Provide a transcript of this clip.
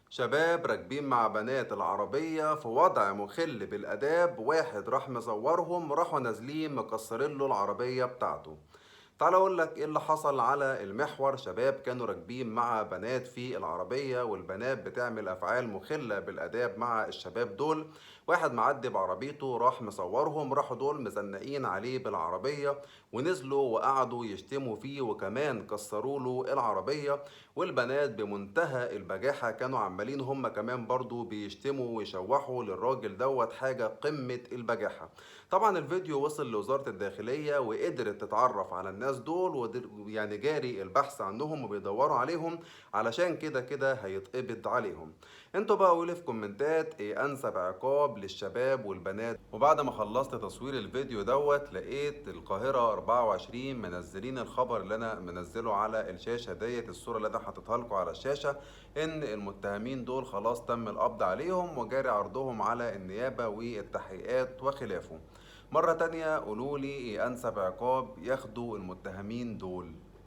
شباب راكبين مع بنات العربية في وضع مخل بالآداب، واحد راح مصورهم راحوا نازلين مكسرين له العربية بتاعته. تعال اقول لك ايه اللي حصل على المحور. شباب كانوا راكبين مع بنات في العربية، والبنات بتعمل افعال مخلة بالاداب مع الشباب دول. واحد معدي بعربيته راح مصورهم، راحوا دول مزنقين عليه بالعربية ونزلوا وقعدوا يشتموا فيه وكمان كسروا له العربية. والبنات بمنتهى البجاحة كانوا عمالين هم كمان برضو بيشتموا ويشوحوا للراجل دوت، حاجة قمة البجاحة. طبعا الفيديو وصل لوزارة الداخلية وقدرت تتعرف على الناس دول، يعني جاري البحث عنهم وبيدوروا عليهم، علشان كده كده هيتقبض عليهم. انتوا بقى قولوا في كومنتات ايه انسب عقاب للشباب والبنات. وبعد ما خلصت تصوير الفيديو دوت لقيت القاهرة 24 منزلين الخبر اللي انا منزله على الشاشة ديت، الصورة اللي انا حاططها لكم على الشاشة، ان المتهمين دول خلاص تم القبض عليهم وجاري عرضهم على النيابة والتحقيقات وخلافه. مرة تانية قولولي ايه انسب عقاب ياخدوا المتهمين دول.